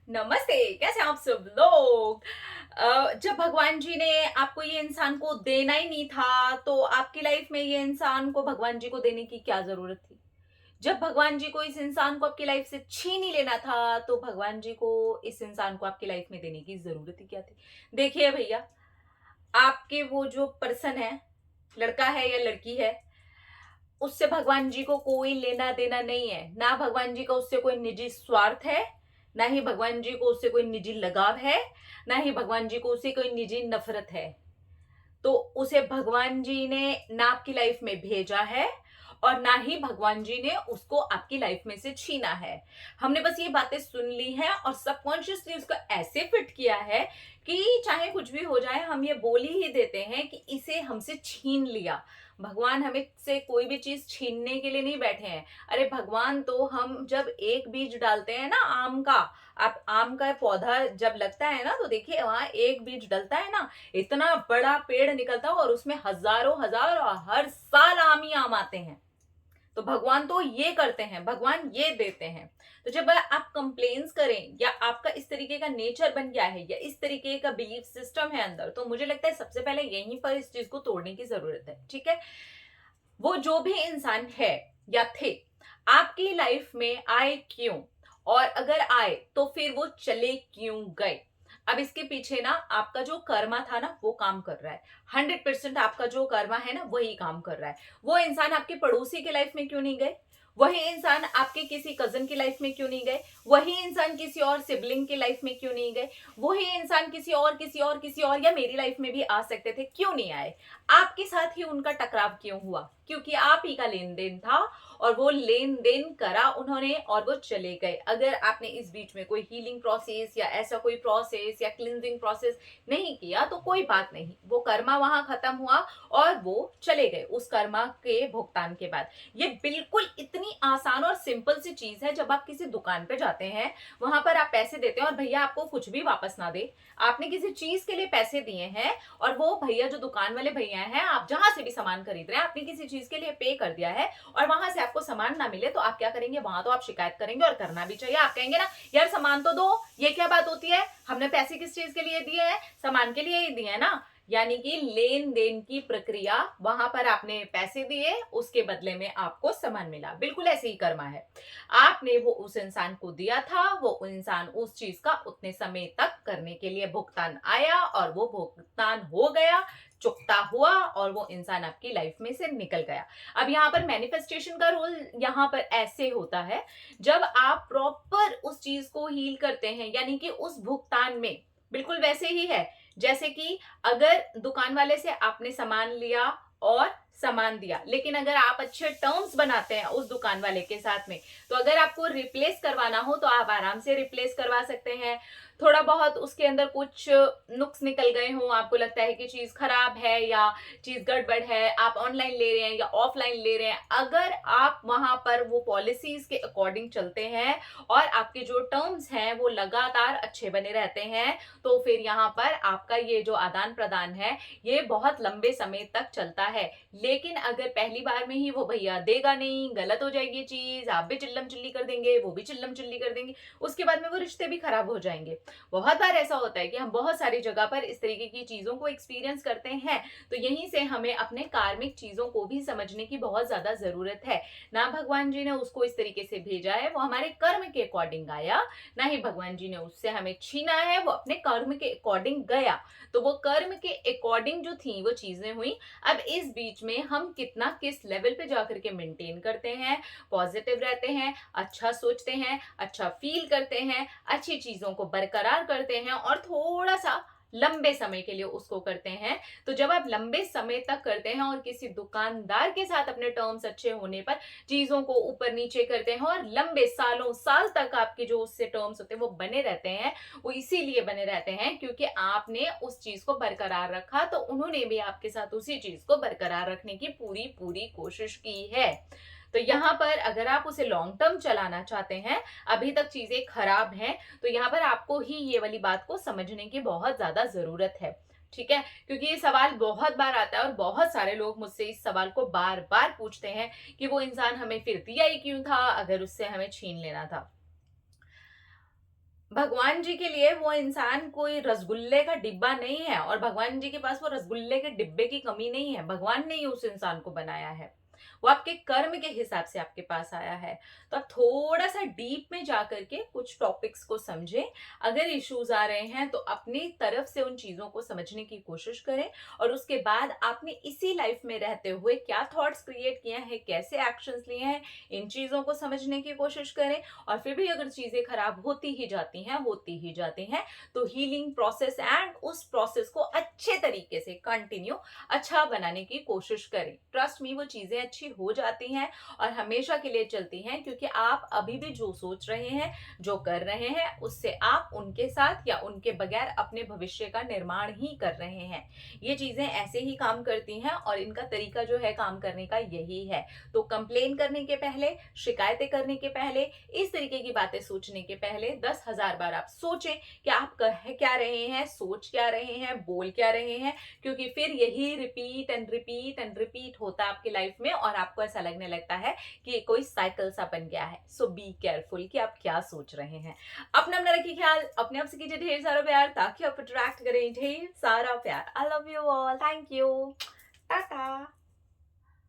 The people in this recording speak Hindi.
नमस्ते। कैसे हैं आप सब लोग। जब भगवान जी ने आपको ये इंसान को देना ही नहीं था तो आपकी लाइफ में ये इंसान को भगवान जी को देने की क्या जरूरत थी। जब भगवान जी को इस इंसान को आपकी लाइफ से छीन ही लेना था तो भगवान जी को इस इंसान को आपकी लाइफ में देने की जरूरत ही क्या थी। देखिए भैया, आपके वो जो पर्सन है, लड़का है या लड़की है, उससे भगवान जी को कोई लेना देना नहीं है। ना भगवान जी का उससे कोई निजी स्वार्थ है, ना ही भगवान जी को उससे कोई निजी लगाव है, ना ही भगवान जी को उससे कोई निजी नफरत है। तो उसे भगवान जी ने ना आपकी लाइफ में भेजा है और ना ही भगवान जी ने उसको आपकी लाइफ में से छीना है। हमने बस ये बातें सुन ली हैं और सबकॉन्शियसली उसको ऐसे फिट किया है कि चाहे कुछ भी हो जाए हम ये बोल ही देते हैं कि इसे हमसे छीन लिया। भगवान हमें से कोई भी चीज छीनने के लिए नहीं बैठे हैं। अरे भगवान तो हम जब एक बीज डालते हैं ना आम का, आप आम का पौधा जब लगता है ना तो देखिए वहां एक बीज डलता है ना, इतना बड़ा पेड़ निकलता है और उसमें हजारों हजार और हर साल आम ही आम आते हैं। तो भगवान तो ये करते हैं, भगवान ये देते हैं। तो जब आप कंप्लेन्स करें या आपका इस तरीके का नेचर बन गया है या इस तरीके का बिलीफ सिस्टम है अंदर, तो मुझे लगता है सबसे पहले यहीं पर इस चीज को तोड़ने की जरूरत है। ठीक है, वो जो भी इंसान है या थे, आपकी लाइफ में आए क्यों, और अगर आए तो फिर वो चले क्यों गए। अब इसके पीछे ना आपका जो कर्मा था ना वो काम कर रहा है। 100% आपका जो कर्मा है ना वही काम कर रहा है। वो इंसान आपके पड़ोसी के लाइफ में क्यों नहीं गए, वही इंसान आपके किसी कजन की लाइफ में क्यों नहीं गए, वही इंसान किसी और सिबलिंग की लाइफ में क्यों नहीं गए, वही इंसान किसी और या मेरी लाइफ में भी आ सकते थे, क्यों नहीं आए। आपके साथ ही उनका टकराव क्यों हुआ, क्योंकि आप ही का लेन देन था और वो लेन देन करा उन्होंने और वो चले गए। अगर आपने इस बीच में कोई हीलिंग प्रोसेस या ऐसा कोई प्रोसेस या क्लिनजिंग प्रोसेस नहीं किया तो कोई बात नहीं, वो कर्मा वहां खत्म हुआ और वो चले गए उस कर्मा के भुगतान के बाद। ये बिल्कुल इतनी आसान और सिंपल सी चीज है। जब आप किसी दुकान पे जाते हैं, वहां पर आप पैसे देते हैं और भैया आपको कुछ भी वापस ना दे, आपने किसी चीज के लिए पैसे दिए हैं और वो भैया जो दुकान वाले भैया हैं, आप जहां से भी सामान खरीद रहे हैं, आपने किसी चीज के लिए पे कर दिया है और वहां से आपको सामान ना मिले तो आप क्या करेंगे, वहां तो आप शिकायत करेंगे और करना भी चाहिए। आप कहेंगे ना, यार सामान तो दो, ये क्या बात होती है, हमने पैसे किस चीज के लिए दिए हैं, सामान के लिए ही दिए हैं ना। यानी कि लेन देन की प्रक्रिया, वहां पर आपने पैसे दिए, उसके बदले में आपको सामान मिला। बिल्कुल ऐसे ही कर्मा है। आपने वो उस इंसान को दिया था, वो इंसान उस चीज का उतने समय तक करने के लिए भुगतान आया और वो भुगतान हो गया, चुकता हुआ और वो इंसान आपकी लाइफ में से निकल गया। अब यहाँ पर मैनिफेस्टेशन का रोल यहाँ पर ऐसे होता है, जब आप प्रॉपर उस चीज को हील करते हैं, यानी कि उस भुगतान में बिल्कुल वैसे ही है जैसे कि अगर दुकान वाले से आपने सामान लिया और सामान दिया, लेकिन अगर आप अच्छे टर्म्स बनाते हैं उस दुकान वाले के साथ में, तो अगर आपको रिप्लेस करवाना हो तो आप आराम से रिप्लेस करवा सकते हैं। थोड़ा बहुत उसके अंदर कुछ नुक्स निकल गए हों, आपको लगता है कि चीज खराब है या चीज गड़बड़ है, आप ऑनलाइन ले रहे हैं या ऑफलाइन ले रहे हैं, अगर आप वहां पर वो पॉलिसीज के अकॉर्डिंग चलते हैं और आपके जो टर्म्स हैं वो लगातार अच्छे बने रहते हैं, तो फिर यहाँ पर आपका ये जो आदान प्रदान है ये बहुत लंबे समय तक चलता है। लेकिन अगर पहली बार में ही वो भैया देगा नहीं, गलत हो जाएगी चीज, आप भी चिल्लम चिल्ली कर देंगे, वो भी चिल्लम चिल्ली कर देंगे, उसके बाद में वो रिश्ते भी खराब हो जाएंगे। बहुत बार ऐसा होता है कि हम बहुत सारी जगह पर इस तरीके की चीजों को एक्सपीरियंस करते हैं। तो यहीं से हमें अपने कार्मिक चीजों को भी समझने की बहुत ज्यादा जरूरत है। ना भगवान जी ने उसको इस तरीके से भेजा है, वो हमारे कर्म के अकॉर्डिंग आया, ना ही भगवान जी ने उससे हमें छीना है, वो अपने कर्म के अकॉर्डिंग गया। तो वो कर्म के अकॉर्डिंग जो थी वो चीजें हुई। अब इस बीच में हम कितना किस लेवल पे जाकर के मेंटेन करते हैं, पॉजिटिव रहते हैं, अच्छा सोचते हैं, अच्छा फील करते हैं, अच्छी चीजों को बरकरार करते हैं और थोड़ा सा लंबे समय के लिए उसको करते हैं। तो जब आप लंबे समय तक करते हैं और किसी दुकानदार के साथ अपने टर्म्स अच्छे होने पर चीजों को ऊपर नीचे करते हैं और लंबे सालों साल तक आपके जो उससे टर्म्स होते हैं वो बने रहते हैं, वो इसीलिए बने रहते हैं क्योंकि आपने उस चीज को बरकरार रखा, तो उन्होंने भी आपके साथ उसी चीज को बरकरार रखने की पूरी पूरी कोशिश की है। तो यहाँ पर अगर आप उसे लॉन्ग टर्म चलाना चाहते हैं, अभी तक चीजें खराब हैं, तो यहाँ पर आपको ही ये वाली बात को समझने की बहुत ज्यादा जरूरत है। ठीक है, क्योंकि ये सवाल बहुत बार आता है और बहुत सारे लोग मुझसे इस सवाल को बार बार पूछते हैं कि वो इंसान हमें फिर दिया ही क्यों था अगर उससे हमें छीन लेना था। भगवान जी के लिए वो इंसान कोई रसगुल्ले का डिब्बा नहीं है, और भगवान जी के पास वो रसगुल्ले के डिब्बे की कमी नहीं है। भगवान ने ही उस इंसान को बनाया है। वो आपके कर्म के हिसाब से आपके पास आया है। तो आप थोड़ा-सा डीप में जाकर के कुछ टॉपिक्स को समझें। अगर इश्यूज़ आ रहे हैं तो अपनी तरफ से उन चीज़ों को समझने की कोशिश करें, और उसके बाद आपने इसी लाइफ में रहते हुए क्या थॉट्स क्रिएट किए हैं, कैसे एक्शंस लिए हैं, इन चीज़ों को समझने की कोशिश करें। और फिर भी अगर चीजें खराब होती ही जाती हैं, तो हीलिंग प्रोसेस एंड उस प्रोसेस को अच्छे तरीके से कंटिन्यू अच्छा बनाने की कोशिश करें। ट्रस्ट मी, वो चीजें अच्छी हो जाती हैं और हमेशा के लिए चलती हैं, क्योंकि आप अभी भी जो सोच रहे हैं, जो कर रहे हैं, उससे आप उनके साथ या उनके बगैर अपने भविष्य का निर्माण ही कर रहे हैं। ये चीजें ऐसे ही काम करती हैं और इनका तरीका जो है काम करने का यही है। तो कंप्लेन करने के पहले, शिकायतें करने के पहले, इस तरीके की बातें सोचने के पहले 10,000 बार आप सोचें कि आप कह क्या रहे हैं, सोच क्या रहे हैं, बोल क्या रहे हैं, क्योंकि फिर यही repeat and repeat and repeat होता है आपकी लाइफ में और आपको ऐसा लगने लगता है कि ये कोई साइकिल सा बन गया है। सो बी केयरफुल कि आप क्या सोच रहे हैं। अपना रखिए ख्याल, अपने आप से कीजिए ढेर सारा प्यार, ताकि आप अट्रैक्ट करें ढेर सारा प्यार। I love you all, thank you, Tata.